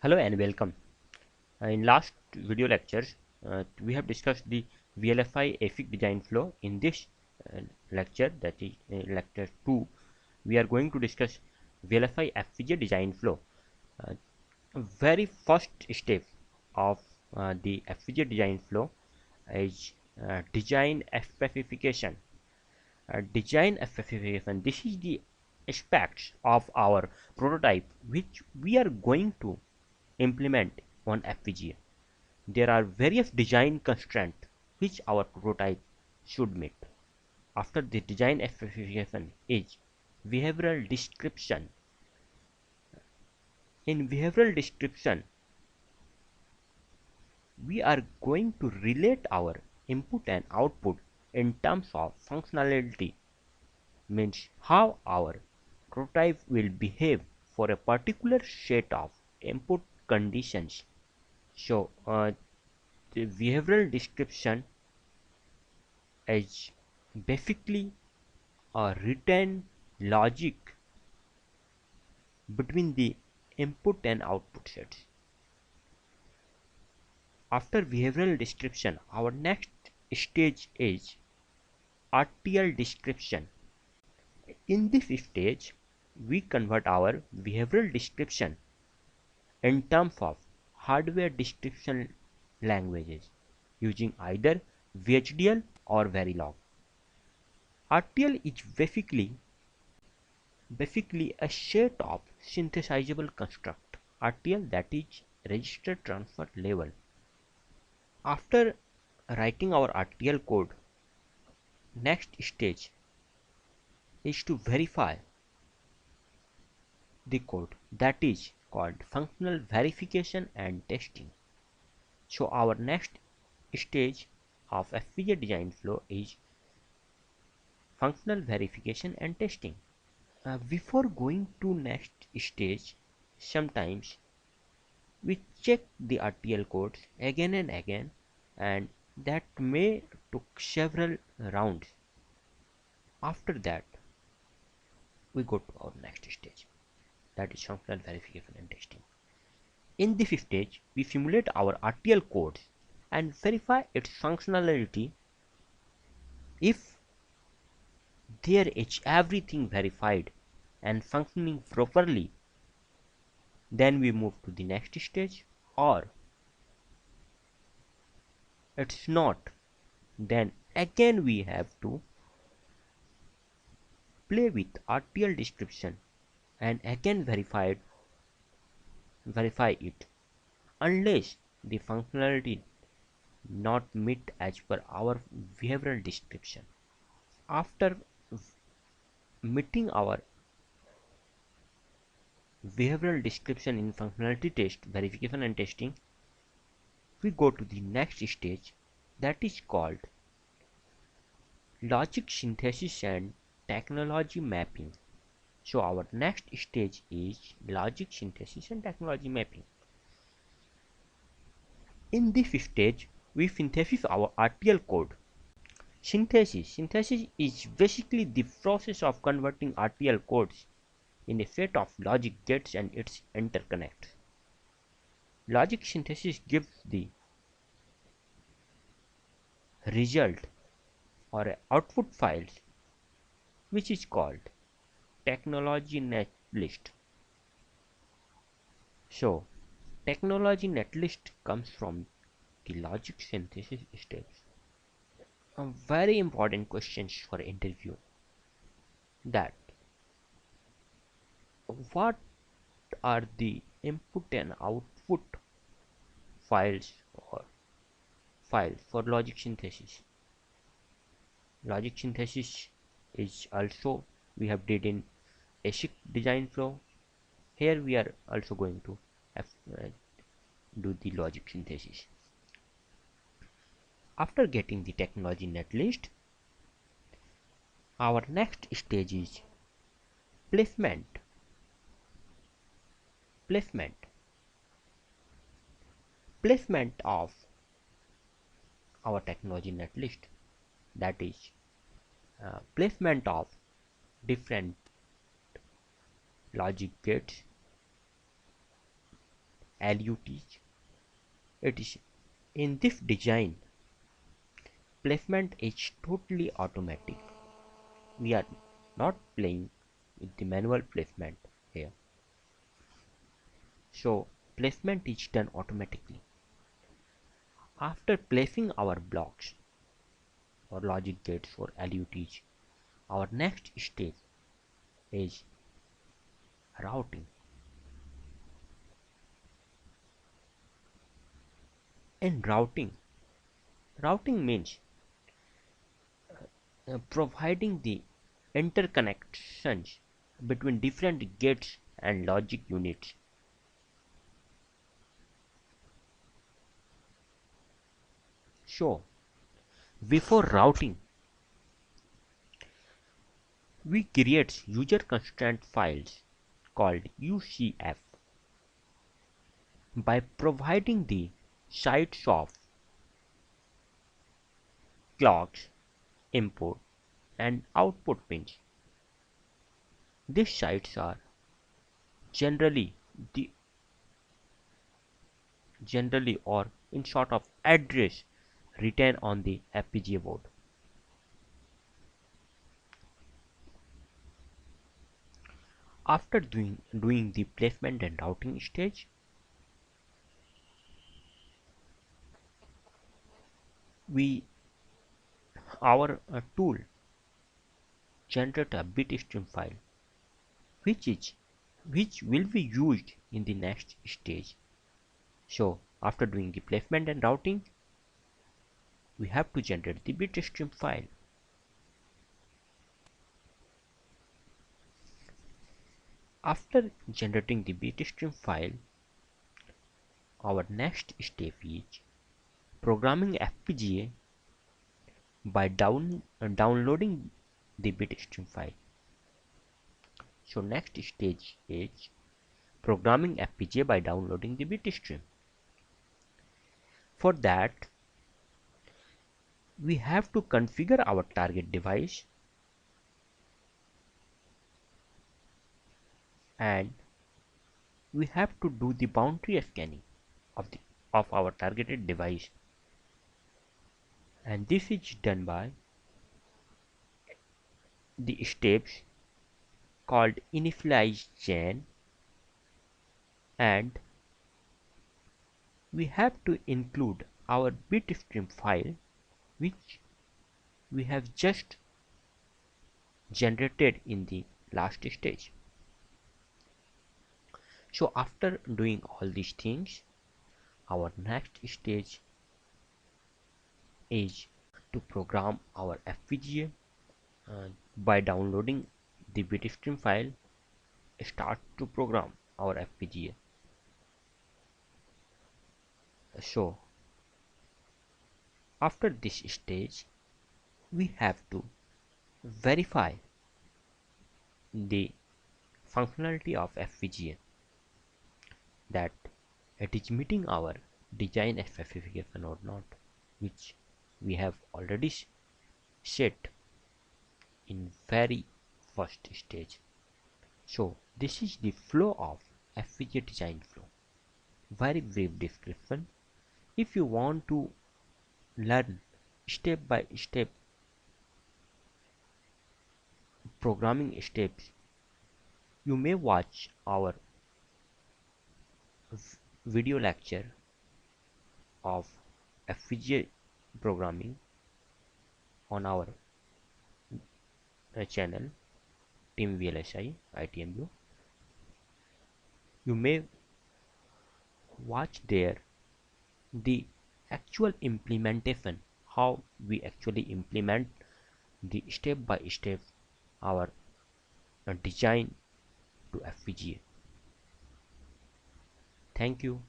Hello and welcome. In last video lectures, we have discussed the VLFI AFIC design flow. In this lecture, that is lecture 2, we are going to discuss VLFI FPGA design flow. Very first step of the FPGA design flow is design specification. Design specification. This is the aspects of our prototype which we are going to implement on FPGA. There are various design constraints which our prototype should meet. After the design specification is behavioral description. In behavioral description, we are going to relate our input and output in terms of functionality, means how our prototype will behave for a particular set of input conditions. So the behavioral description is basically a written logic between the input and output sets. After behavioral description, our next stage is RTL description. In this stage, we convert our behavioral description in terms of hardware description languages using either VHDL or Verilog. RTL is basically a set of synthesizable construct RTL, that is register transfer level. After writing our RTL code, next stage is to verify the code, that is called functional verification and testing. So our next stage of FPGA design flow is functional verification and testing. Before going to next stage, sometimes we check the RTL codes again and again, and that may took several rounds. After that, we go to our next stage, that is functional verification and testing. In this stage, we simulate our RTL codes and verify its functionality. If there is everything verified and functioning properly, then we move to the next stage, or it's not, then again we have to play with RTL description and again verify it unless the functionality not meet as per our behavioral description. After meeting our behavioral description in functionality test, verification and testing, we go to the next stage, that is called logic synthesis and technology mapping. So our next stage is logic synthesis and technology mapping. In this stage, we synthesize our RTL code. Synthesis is basically the process of converting RTL codes in a set of logic gates and its interconnects. Logic synthesis gives the result or output files, which is called technology netlist. So technology netlist comes from the logic synthesis steps. A very important questions for interview, that what are the input and output files or files for logic synthesis. Logic synthesis is also we have did in ASIC design flow. Here we are also going to have, do the logic synthesis. After getting the technology netlist, our next stage is placement. Placement of our technology netlist, that is placement of different logic gates LUTs. It is in this design, placement is totally automatic. We are not playing with the manual placement here. So placement is done automatically. After placing our blocks or logic gates for LUTs, our next stage is routing. In routing means providing the interconnections between different gates and logic units. So before routing, we create user constraint files called UCF by providing the sites of clocks, input and output pins. These sites are generally the generally or in sort of address written on the FPGA board. After doing the placement and routing stage, we our tool generate a bitstream file which will be used in the next stage. So after doing the placement and routing, we have to generate the bitstream file. After generating the bitstream file, our next step is programming FPGA by downloading the bitstream file. So next stage is programming FPGA by downloading the bitstream. For that, we have to configure our target device and we have to do the boundary scanning of our targeted device, and this is done by the steps called initialize chain, and we have to include our bitstream file which we have just generated in the last stage. So after doing all these things, our next stage is to program our FPGA by downloading the bitstream file. Start to program our FPGA. So after this stage, we have to verify the functionality of FPGA, that it is meeting our design specification or not, which we have already set in very first stage. So this is the flow of FPGA design flow. Very brief description. If you want to learn step by step programming steps, you may watch our video lecture of FPGA programming on our channel Team VLSI ITMU. You may watch there the actual implementation, how we actually implement the step by step our design to FPGA. Thank you.